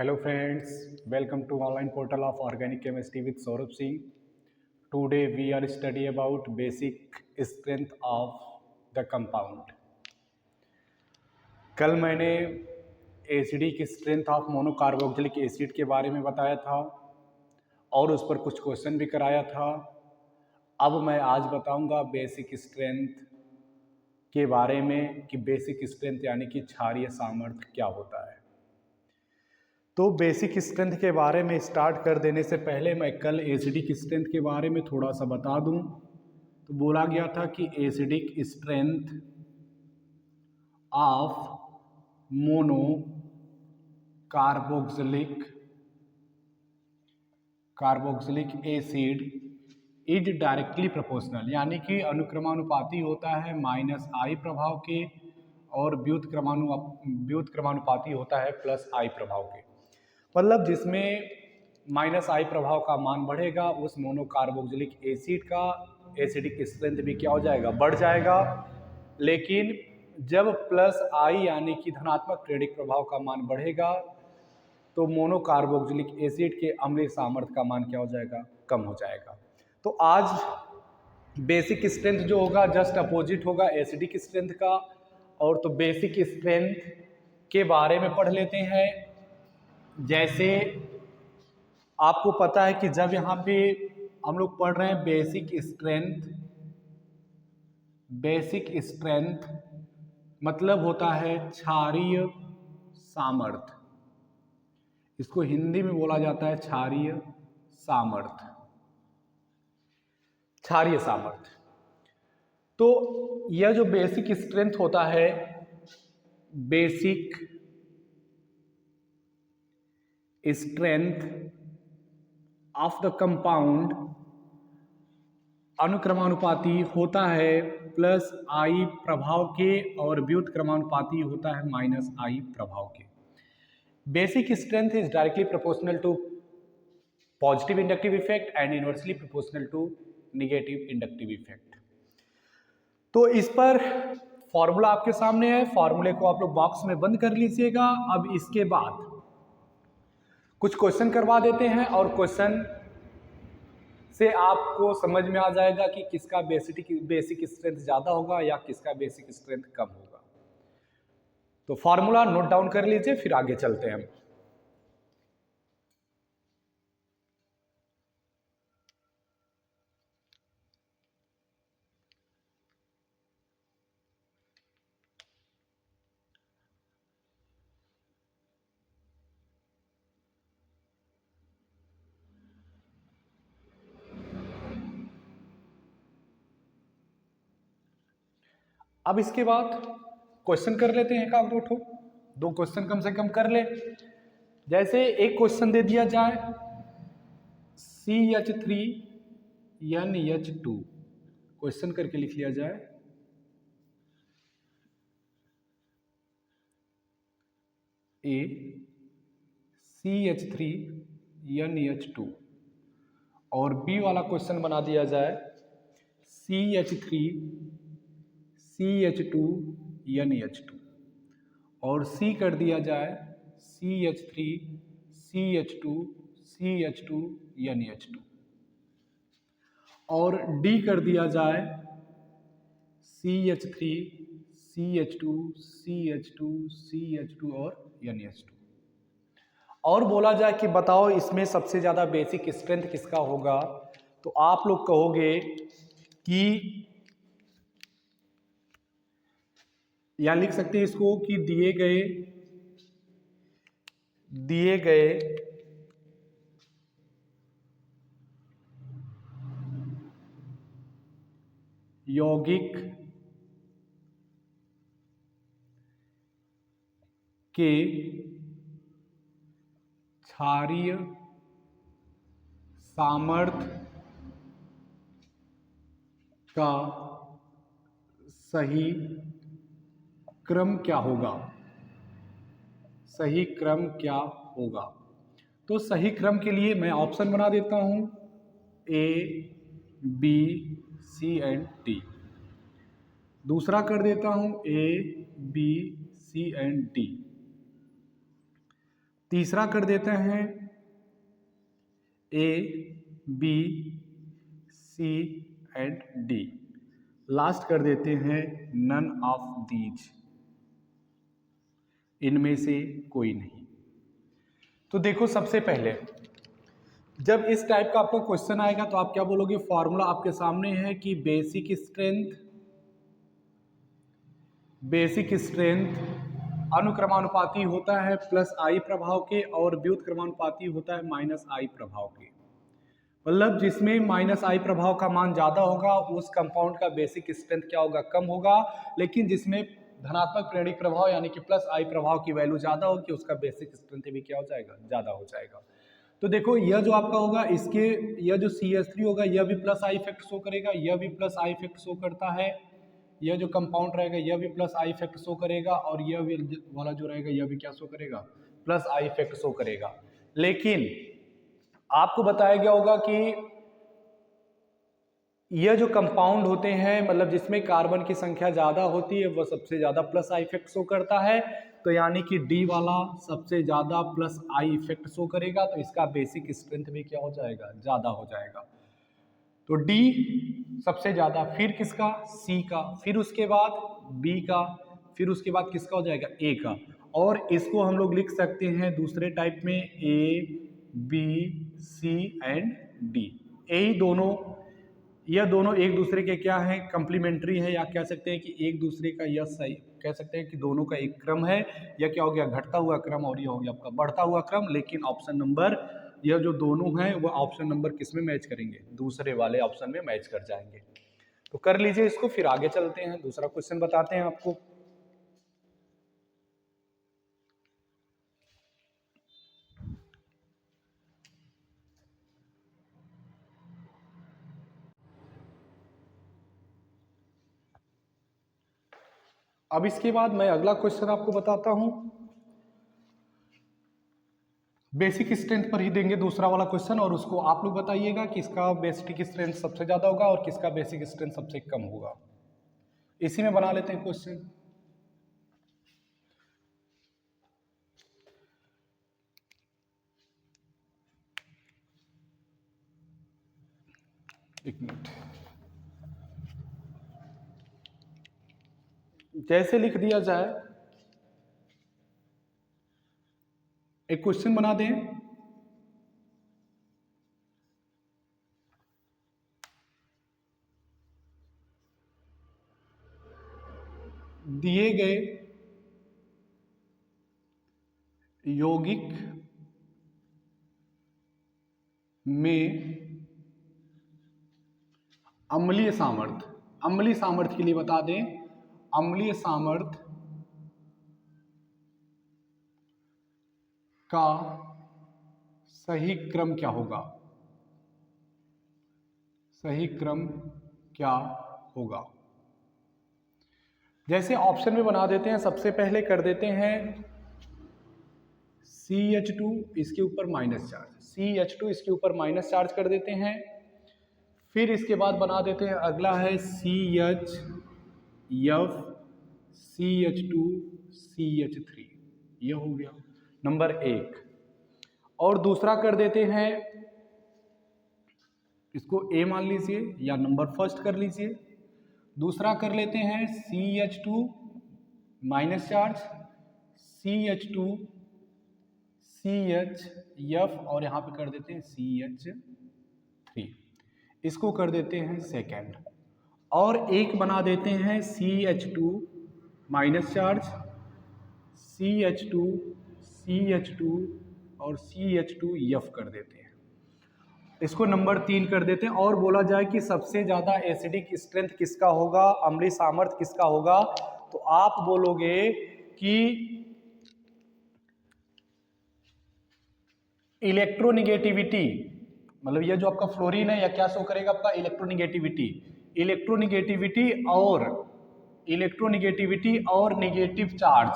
Hello friends, welcome to online portal of organic chemistry with Saurabh Singh. Today we are study about basic strength of the compound. कल मैंने acidic strength of monocarboxylic acid के बारे में बताया था और उस पर कुछ क्वेश्चन भी कराया था। अब मैं आज बताऊंगा बेसिक स्ट्रेंथ के बारे में कि बेसिक स्ट्रेंथ यानी कि क्षारीय सामर्थ्य क्या होता है। तो बेसिक स्ट्रेंथ के बारे में स्टार्ट कर देने से पहले मैं कल एसिडिक स्ट्रेंथ के बारे में थोड़ा सा बता दूं। तो बोला गया था कि acidic strength of mono carboxylic acid is directly proportional, यानी कि अनुक्रमानुपाती होता है -I प्रभाव के और व्युत्क्रमानुपाती होता है +I प्रभाव के। मतलब जिसमें -I प्रभाव का मान बढ़ेगा उस मोनोकार्बोक्सिलिक एसिड का एसिडिक स्ट्रेंथ भी क्या हो जाएगा, बढ़ जाएगा। लेकिन जब +I यानी कि धनात्मक प्रेरक प्रभाव का मान बढ़ेगा तो मोनोकार्बोक्सिलिक एसिड के अम्लीय सामर्थ्य का मान क्या हो जाएगा, कम हो जाएगा। तो आज बेसिक स्ट्रेंथ जो होगा जस्ट अपोजिट होगा एसिडिक स्ट्रेंथ का। और तो बेसिक स्ट्रेंथ के बारे में पढ़ लेते हैं। जैसे आपको पता है कि जब यहाँ पे हम लोग पढ़ रहे हैं बेसिक स्ट्रेंथ मतलब होता है क्षारीय सामर्थ्य। इसको हिंदी में बोला जाता है क्षारीय सामर्थ्य। तो यह जो बेसिक स्ट्रेंथ होता है, basic strength of the compound अनुक्रमानुपाती होता है +I प्रभाव के और व्युत्क्रमानुपाती होता है -I प्रभाव के। Basic strength is directly proportional to positive inductive effect and inversely proportional to negative inductive effect. तो इस पर फॉर्मूला आपके सामने है, फॉर्मूले को आप लोग बॉक्स में बंद कर लीजिएगा। अब इसके बाद कुछ क्वेश्चन करवा देते हैं और क्वेश्चन से आपको समझ में आ जाएगा कि किसका बेसिक स्ट्रेंथ ज्यादा होगा या किसका बेसिक स्ट्रेंथ कम होगा। तो फॉर्मूला नोट डाउन कर लीजिए, फिर आगे चलते हैं। अब इसके बाद क्वेश्चन कर लेते हैं, दो क्वेश्चन कम से कम कर ले। जैसे एक क्वेश्चन दे दिया जाए CH3NH2, क्वेश्चन करके लिख लिया जाए A CH3NH2 और B वाला क्वेश्चन बना दिया जाए CH3CH2NH2 और C कर दिया जाए CH3CH2CH2NH2 और D कर दिया जाए CH3CH2CH2CH2 और NH2। और बोला जाए कि बताओ इसमें सबसे ज्यादा बेसिक स्ट्रेंथ किसका होगा, तो आप लोग कहोगे कि या लिख सकते हैं इसको कि दिए गए यौगिक के क्षारीय सामर्थ्य का सही क्रम क्या होगा। तो सही क्रम के लिए मैं ऑप्शन बना देता हूं A, B, C and D। दूसरा कर देता हूं A, B, C and D। तीसरा कर देते हैं A B C and D. Last कर देते हैं नन ऑफ दीज, इनमें से कोई नहीं। तो देखो सबसे पहले जब इस टाइप का आपको क्वेश्चन आएगा तो आप क्या बोलोगे, फॉर्मूला आपके सामने है कि बेसिक स्ट्रेंथ अनुक्रमानुपाती होता है प्लस आई प्रभाव के और व्युत्क्रमानुपाती होता है माइनस आई प्रभाव के। मतलब जिसमें माइनस आई प्रभाव का मान ज्यादा होगा उस कंपाउंड का बेसिक स्ट्रेंथ क्या होगा, कम होगा। लेकिन जिसमें धनात्मक प्रेरणिक प्रभाव यानी कि प्लस आई प्रभाव की वैल्यू ज्यादा होगी उसका बेसिक स्ट्रेंथ भी क्या हो जाएगा, ज्यादा हो जाएगा। तो देखो यह जो आपका होगा इसके यह जो CH3 होगा यह भी प्लस आई इफेक्ट शो करेगा, यह भी प्लस आई इफेक्ट शो करता है। यह जो कंपाउंड रहेगा यह भी प्लस आई इफेक्ट शो करेगा और यह वाला जो रहेगा यह भी क्या शो करेगा, प्लस आई इफेक्ट शो करेगा। लेकिन आपको बताया गया होगा कि यह जो कंपाउंड होते हैं मतलब जिसमें कार्बन की संख्या ज्यादा होती है वह सबसे ज्यादा प्लस आई इफेक्ट शो करता है। तो यानी कि डी वाला सबसे ज्यादा प्लस आई इफेक्ट शो करेगा, तो इसका बेसिक स्ट्रेंथ भी क्या हो जाएगा, ज्यादा हो जाएगा। तो डी सबसे ज्यादा, फिर किसका, सी का, फिर उसके बाद बी का, फिर उसके बाद किसका हो जाएगा, ए का। और इसको हम लोग लिख सकते हैं दूसरे टाइप में A B C and D. यही दोनों, यह दोनों एक दूसरे के क्या है, कंप्लीमेंट्री है, या कह सकते हैं कि एक दूसरे का यह सही कह सकते हैं कि दोनों का एक क्रम है। यह क्या हो गया, घटता हुआ क्रम, और यह हो गया आपका बढ़ता हुआ क्रम। लेकिन ऑप्शन नंबर यह जो दोनों हैं वह ऑप्शन नंबर किस में मैच करेंगे, दूसरे वाले ऑप्शन में मैच कर जाएंगे। तो कर लीजिए इसको, फिर आगे चलते हैं, दूसरा क्वेश्चन बताते हैं आपको। अब इसके बाद मैं अगला क्वेश्चन आपको बताता हूं, बेसिक स्ट्रेंथ पर ही देंगे दूसरा वाला क्वेश्चन, और उसको आप लोग बताइएगा कि इसका बेसिक स्ट्रेंथ सबसे ज्यादा होगा और किसका बेसिक स्ट्रेंथ सबसे कम होगा। इसी में बना लेते हैं क्वेश्चन। एक मिनट, जैसे लिख दिया जाए, एक क्वेश्चन बना दें, दिए गए यौगिक में अम्लीय सामर्थ्य, अम्लीय सामर्थ्य के लिए बता दें, अम्लीय सामर्थ्य का सही क्रम क्या होगा, सही क्रम क्या होगा। जैसे ऑप्शन में बना देते हैं, सबसे पहले कर देते हैं CH2 इसके ऊपर माइनस चार्ज, CH2 इसके ऊपर माइनस चार्ज कर देते हैं। फिर इसके बाद बना देते हैं, अगला है CHF CH2 CH3, यह हो गया नंबर 1। और दूसरा कर देते हैं, इसको A मान लीजिए या नंबर फर्स्ट कर लीजिए। दूसरा कर लेते हैं CH2 minus charge CH2 CHF और यहाँ पे कर देते हैं CH3, इसको कर देते हैं सेकेंड। और एक बना देते हैं CH2 minus charge CH2 CH2 और CH2F कर देते हैं, इसको नंबर 3 कर देते हैं। और बोला जाए कि सबसे ज्यादा एसिडिक स्ट्रेंथ किसका होगा, अम्लीय सामर्थ्य किसका होगा, तो आप बोलोगे कि इलेक्ट्रोनिगेटिविटी, मतलब ये जो आपका फ्लोरीन है या क्या शो करेगा, आपका इलेक्ट्रोनिगेटिविटी, इलेक्ट्रोनिगेटिविटी और निगेटिव चार्ज,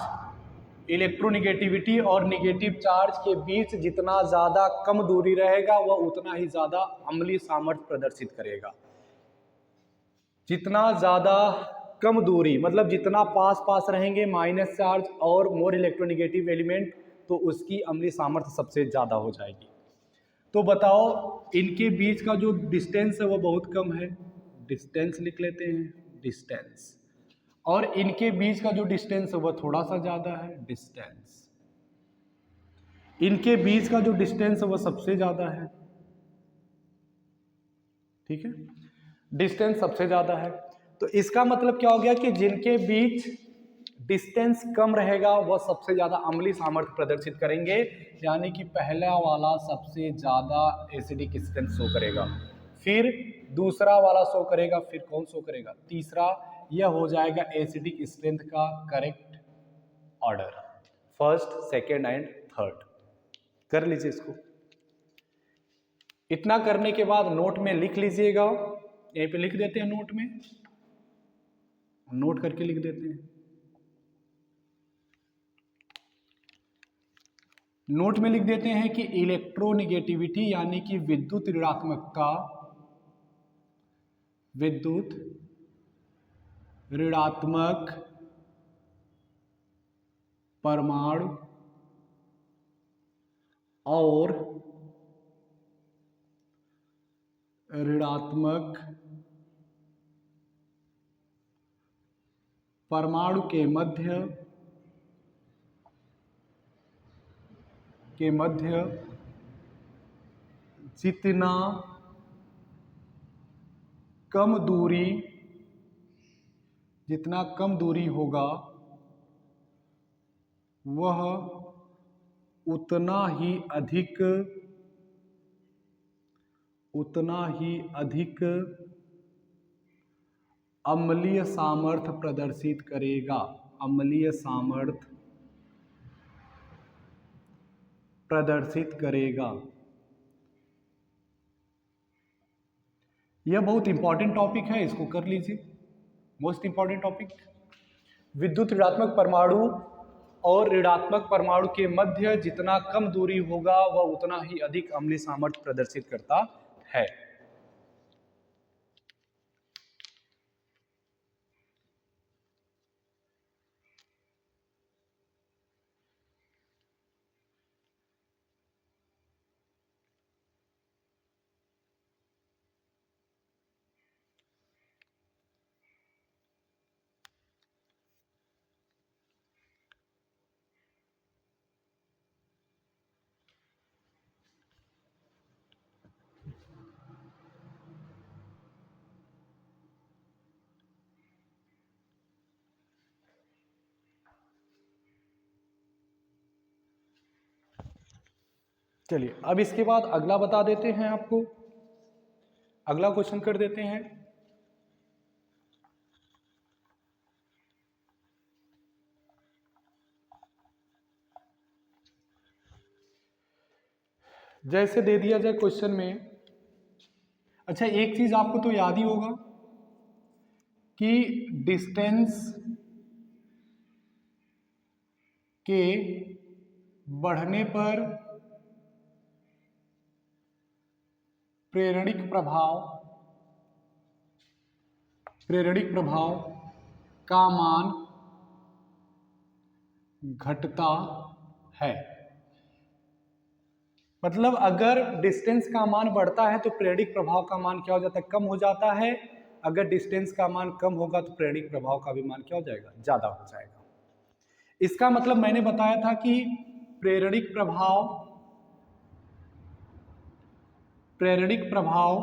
इलेक्ट्रोनिगेटिविटी और निगेटिव चार्ज के बीच जितना ज्यादा कम दूरी रहेगा वह उतना ही ज्यादा अम्लीय सामर्थ्य प्रदर्शित करेगा। जितना ज्यादा कम दूरी मतलब जितना पास पास रहेंगे माइनस चार्ज और मोर इलेक्ट्रोनिगेटिव एलिमेंट, तो उसकी अम्लीय सामर्थ्य सबसे ज़्यादा हो जाएगी। तो बताओ इनके बीच का जो डिस्टेंस है वो बहुत कम है, डिस्टेंस लिख लेते हैं, डिस्टेंस। और इनके बीच का जो डिस्टेंस है वो थोड़ा सा ज़्यादा है, डिस्टेंस। इनके बीच का जो डिस्टेंस है वो सबसे ज़्यादा है, ठीक है, डिस्टेंस सबसे ज़्यादा है। तो इसका मतलब क्या हो गया कि जिनके बीच डिस्टेंस कम रहेगा वह सबसे ज़्यादा अम्लीय सामर्थ्य प्रदर्शित करेंगे, यानी कि पहला वाला सबसे ज़्यादा एसिडिक स्ट्रेंथ शो करेगा, फिर दूसरा वाला शो करेगा, फिर कौन शो करेगा, तीसरा। यह हो जाएगा एसिडिक स्ट्रेंथ का correct order, first, second and third. कर लीजिए इसको। इतना करने के बाद नोट में लिख लीजिएगा, यहीं पे लिख देते हैं, नोट में नोट करके लिख देते हैं। नोट में लिख देते हैं कि इलेक्ट्रोनिगेटिविटी यानी कि विद्युत ऋणात्मकता, विद्युत ऋणात्मक परमाणु और ऋणात्मक परमाणु के मध्य जितना कम दूरी होगा वह उतना ही अधिक अम्लीय सामर्थ्य प्रदर्शित करेगा, अम्लीय सामर्थ्य प्रदर्शित करेगा। यह बहुत इंपॉर्टेंट टॉपिक है, इसको कर लीजिए, मोस्ट इंपॉर्टेंट टॉपिक। विद्युत ऋणात्मक परमाणु और ऋणात्मक परमाणु के मध्य जितना कम दूरी होगा वह उतना ही अधिक अम्लीय सामर्थ्य प्रदर्शित करता है। चलिए अब इसके बाद अगला बता देते हैं आपको, अगला क्वेश्चन कर देते हैं। जैसे दे दिया जाए क्वेश्चन में, अच्छा एक चीज आपको तो याद ही होगा कि डिस्टेंस के बढ़ने पर प्रेरणिक प्रभाव का मान घटता है। मतलब अगर डिस्टेंस का मान बढ़ता है तो प्रेरणिक प्रभाव का मान क्या हो जाता है, कम हो जाता है। अगर डिस्टेंस का मान कम होगा तो प्रेरणिक प्रभाव का भी मान क्या हो जाएगा, ज्यादा हो जाएगा। इसका मतलब मैंने बताया था कि प्रेरणिक प्रभाव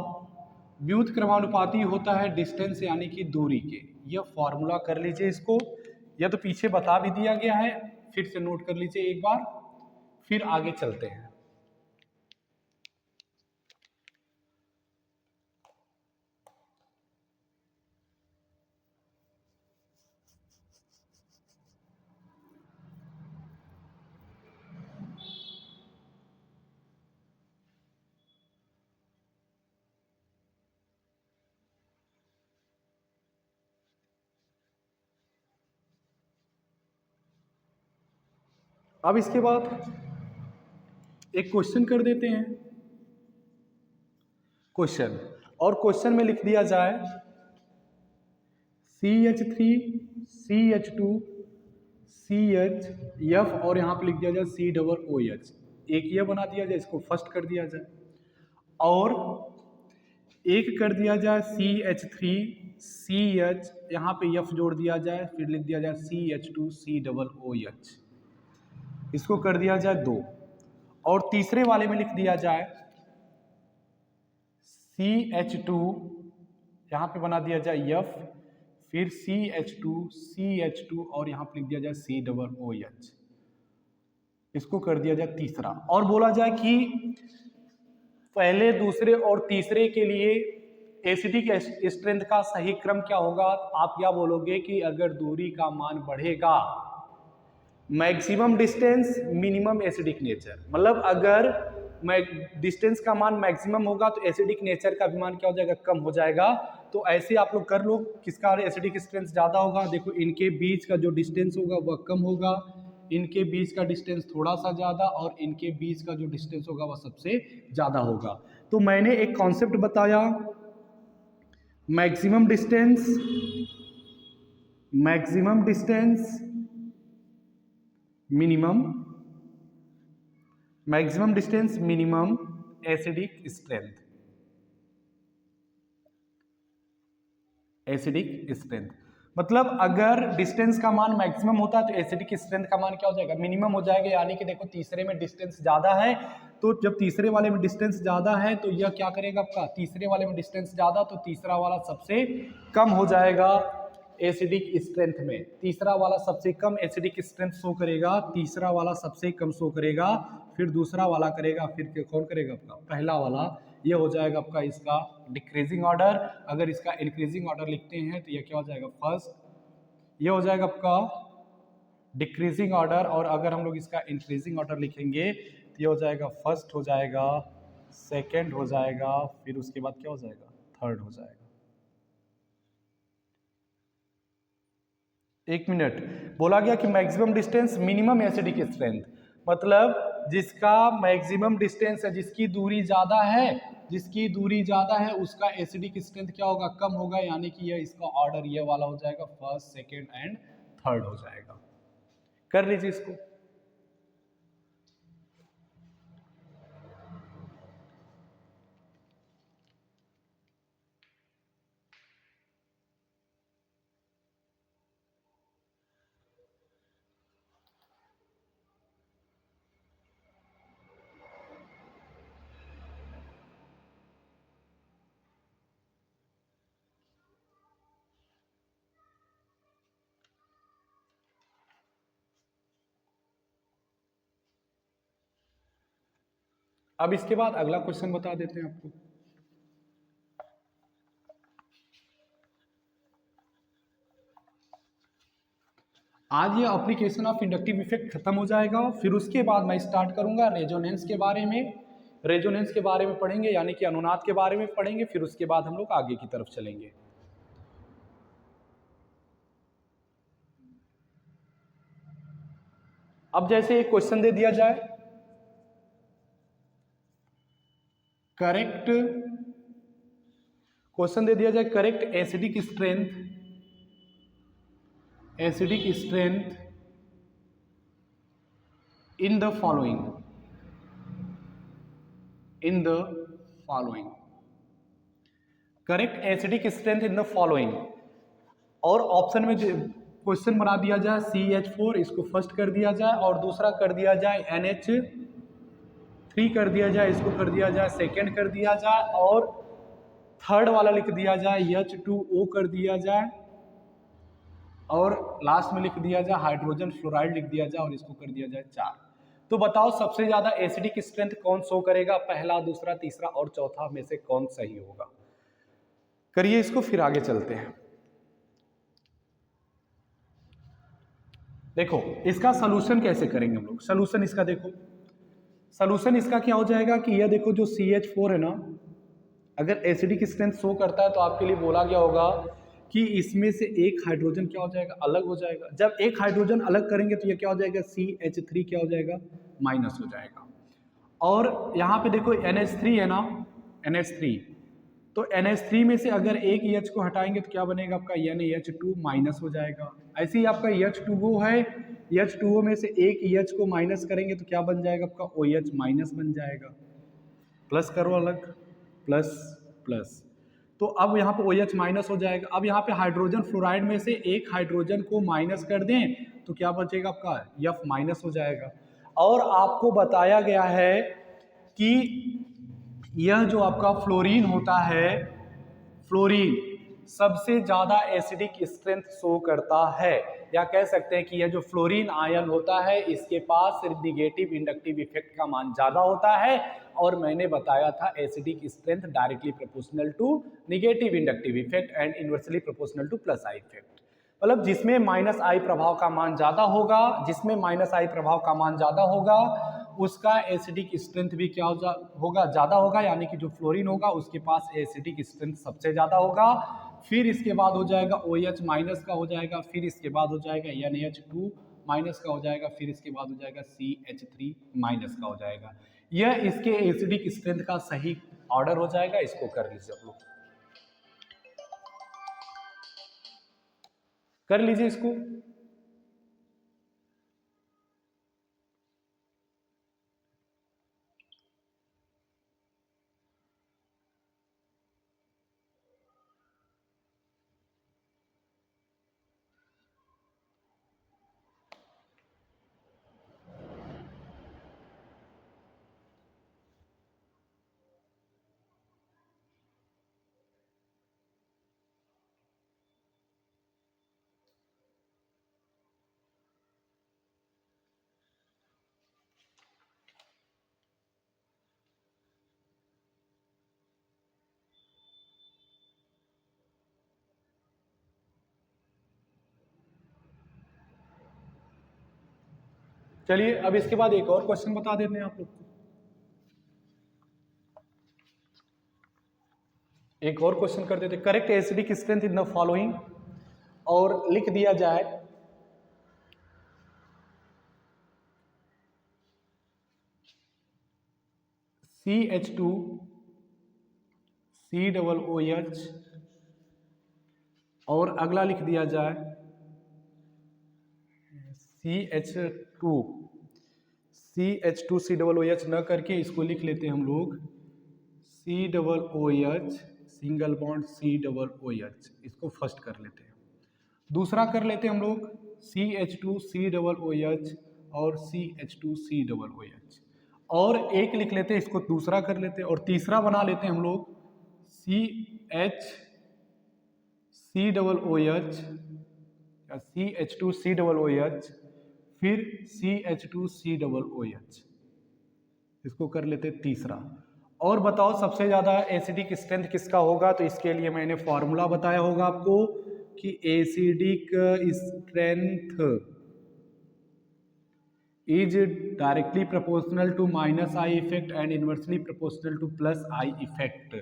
व्युत्क्रमानुपाती होता है डिस्टेंस यानी कि दूरी के। यह फॉर्मूला कर लीजिए इसको, यह तो पीछे बता भी दिया गया है, फिर से नोट कर लीजिए एक बार, फिर आगे चलते हैं। अब इसके बाद एक क्वेश्चन कर देते हैं, क्वेश्चन, और क्वेश्चन में लिख दिया जाए CH3 CH2 CH F और यहाँ पे लिख दिया जाए COOH, एक ये बना दिया जाए, इसको फर्स्ट कर दिया जाए, और एक कर दिया जाए CH3 CH, यहाँ पे F जोड़ दिया जाए, फिर लिख दिया जाए CH2COOH, इसको कर दिया जाए 2, और तीसरे वाले में लिख दिया जाए CH2, यहाँ पे बना दिया जाए F, फिर CH2 और यहाँ पे लिख दिया जाए COOH, इसको कर दिया जाए तीसरा, और बोला जाए कि पहले, दूसरे और तीसरे के लिए एसिडिक स्ट्रेंथ का सही क्रम क्या होगा। आप क्या बोलोगे कि अगर दूरी का मान बढ़ेगा, maximum distance minimum acidic nature, मतलब अगर डिस्टेंस का मान मैक्सिमम होगा तो एसिडिक नेचर का भी मान क्या हो जाएगा, कम हो जाएगा। तो ऐसे आप लोग कर लो, किसका एसिडिक स्ट्रेंथ ज़्यादा होगा, देखो इनके बीच का जो डिस्टेंस होगा वह कम होगा, इनके बीच का डिस्टेंस थोड़ा सा ज़्यादा, और इनके बीच का जो डिस्टेंस होगा वह सबसे ज़्यादा होगा। तो मैंने एक कॉन्सेप्ट बताया, maximum distance maximum distance minimum acidic strength, मतलब अगर डिस्टेंस का मान मैक्सिमम होता है तो एसिडिक स्ट्रेंथ का मान क्या हो जाएगा, मिनिमम हो जाएगा। यानी कि देखो तीसरे में डिस्टेंस ज़्यादा है, तो जब तीसरे वाले में डिस्टेंस ज़्यादा है तो यह क्या करेगा आपका, तीसरे वाले में डिस्टेंस ज़्यादा, तो तीसरा वाला सबसे कम हो जाएगा एसिडिक स्ट्रेंथ में, तीसरा वाला सबसे कम एसिडिक स्ट्रेंथ शो करेगा, तीसरा वाला सबसे कम शो करेगा, फिर दूसरा वाला करेगा, फिर कौन करेगा आपका पहला वाला। ये हो जाएगा आपका इसका डिक्रीजिंग ऑर्डर। अगर इसका इंक्रीजिंग ऑर्डर लिखते हैं तो ये क्या हो जाएगा, फर्स्ट, ये हो जाएगा आपका डिक्रीजिंग ऑर्डर, और अगर हम लोग इसका इंक्रीजिंग ऑर्डर लिखेंगे तो ये हो जाएगा फर्स्ट हो जाएगा, सेकंड हो जाएगा, फिर उसके बाद क्या हो जाएगा, थर्ड हो जाएगा। एक मिनट, बोला गया कि maximum distance minimum acidic strength, मतलब जिसका मैक्सिमम डिस्टेंस है, जिसकी दूरी ज़्यादा है उसका एसिडिक स्ट्रेंथ क्या होगा, कम होगा। यानी कि यह इसका ऑर्डर ये वाला हो जाएगा, फर्स्ट, सेकंड एंड थर्ड हो जाएगा। कर लीजिए इसको। अब इसके बाद अगला क्वेश्चन बता देते हैं आपको। आज ये एप्लीकेशन ऑफ इंडक्टिव इफेक्ट खत्म हो जाएगा, फिर उसके बाद मैं स्टार्ट करूंगा रेजोनेंस के बारे में। रेजोनेंस के बारे में पढ़ेंगे, यानी कि अनुनाद के बारे में पढ़ेंगे, फिर उसके बाद हम लोग आगे की तरफ चलेंगे। अब जैसे एक क्वेश्चन दे दिया जाए, करेक्ट क्वेश्चन दे दिया जाए, correct acidic strength in the following correct acidic strength in the following, और ऑप्शन में क्वेश्चन बना दिया जाए CH4, इसको फर्स्ट कर दिया जाए, और दूसरा कर दिया जाए NH3 कर दिया जाए, इसको कर दिया जाए सेकेंड कर दिया जाए, और थर्ड वाला लिख दिया जाए H2O कर दिया जाए, और लास्ट में लिख दिया जाए हाइड्रोजन फ्लोराइड लिख दिया जाए, और इसको कर दिया जाए 4। तो बताओ सबसे ज्यादा एसिडिक स्ट्रेंथ कौन शो करेगा, पहला, दूसरा, तीसरा और चौथा में से कौन सही होगा। करिए इसको, फिर आगे चलते हैं। देखो इसका सलूशन कैसे करेंगे हम लोग। सलूशन इसका देखो, सलूशन इसका क्या हो जाएगा कि यह देखो जो CH4 है ना, अगर एसिडिक स्ट्रेंथ शो करता है तो आपके लिए बोला गया होगा कि इसमें से एक हाइड्रोजन क्या हो जाएगा, अलग हो जाएगा। जब एक हाइड्रोजन अलग करेंगे तो ये क्या हो जाएगा, CH3 क्या हो जाएगा, माइनस हो जाएगा। और यहाँ पे देखो NH3 है ना, NH3, तो NH3 में से अगर एक H को हटाएंगे तो क्या बनेगा आपका NH2 माइनस हो जाएगा। ऐसे ही आपका H2O है, H2O में से एक EH को माइनस करेंगे तो क्या बन जाएगा आपका OH माइनस बन जाएगा। प्लस करो अलग, प्लस प्लस, तो अब यहाँ पे OH माइनस हो जाएगा। अब यहाँ पे हाइड्रोजन फ्लोराइड में से एक हाइड्रोजन को माइनस कर दें तो क्या बचेगा आपका F माइनस हो जाएगा। और आपको बताया गया है कि यह जो आपका फ्लोरीन होता है, फ्लोरीन सबसे ज्यादा एसिडिक स्ट्रेंथ शो करता है, या कह सकते हैं कि यह जो फ्लोरीन आयन होता है इसके पास निगेटिव इंडक्टिव इफेक्ट का मान ज्यादा होता है। और मैंने बताया था acidic strength directly proportional to negative inductive effect and inversely proportional to plus I effect. मतलब जिसमें माइनस आई प्रभाव का मान ज्यादा होगा, जिसमें माइनस आई प्रभाव का मान ज्यादा होगा उसका एसिडिक स्ट्रेंथ भी क्या होगा, ज्यादा होगा, यानी कि जो फ्लोरीन होगा उसके पास एसिडिक स्ट्रेंथ सबसे ज्यादा होगा। फिर इसके बाद हो जाएगा OH माइनस का हो जाएगा, फिर इसके बाद हो जाएगा NH2 माइनस का हो जाएगा, फिर इसके बाद हो जाएगा CH3 माइनस का हो जाएगा। यह इसके एसिडिक स्ट्रेंथ का सही ऑर्डर हो जाएगा। इसको कर लीजिए आप लोग, कर लीजिए इसको। चलिए अब इसके बाद एक और क्वेश्चन बता देते हैं आप लोग को। एक और क्वेश्चन कर देते, correct acidic strength in the following, और लिख दिया जाए CH2 COOH, और अगला लिख दिया जाए CH2 COOH, न करके इसको लिख लेते हैं हम लोग COOH सिंगल बॉन्ड COOH, इसको फर्स्ट कर लेते हैं। दूसरा कर लेते हैं हम लोग CH2 COOH और CH2 COOH, और एक लिख लेते हैं, इसको दूसरा कर लेते हैं, और तीसरा बना लेते हैं हम लोग CH COOH या CH2 COOH, फिर CH2 COOH, इसको कर लेते हैं तीसरा। और बताओ सबसे ज्यादा एसिडिक स्ट्रेंथ किसका होगा, तो इसके लिए मैंने फॉर्मूला बताया होगा आपको कि acidic strength is directly proportional to minus I effect and inversely proportional to plus I effect.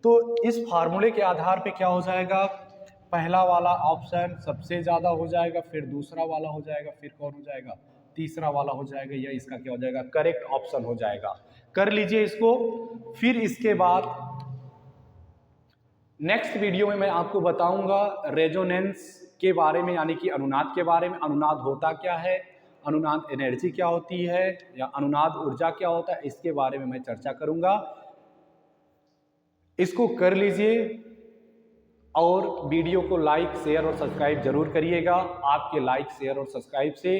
तो इस फार्मूले के आधार पे क्या हो जाएगा, पहला वाला ऑप्शन सबसे ज्यादा हो जाएगा, फिर दूसरा वाला हो जाएगा, फिर कौन हो जाएगा, तीसरा वाला हो जाएगा, या इसका क्या हो जाएगा, करेक्ट ऑप्शन हो जाएगा। कर लीजिए इसको। फिर इसके बाद नेक्स्ट वीडियो में मैं आपको बताऊंगा रेजोनेंस के बारे में, यानी कि अनुनाद के बारे में। अनुनाद होता क्या है, अनुनाद एनर्जी क्या होती है, या अनुनाद ऊर्जा क्या होता है, इसके बारे में मैं चर्चा करूंगा। इसको कर लीजिए और वीडियो को लाइक शेयर और सब्सक्राइब जरूर करिएगा। आपके लाइक शेयर और सब्सक्राइब से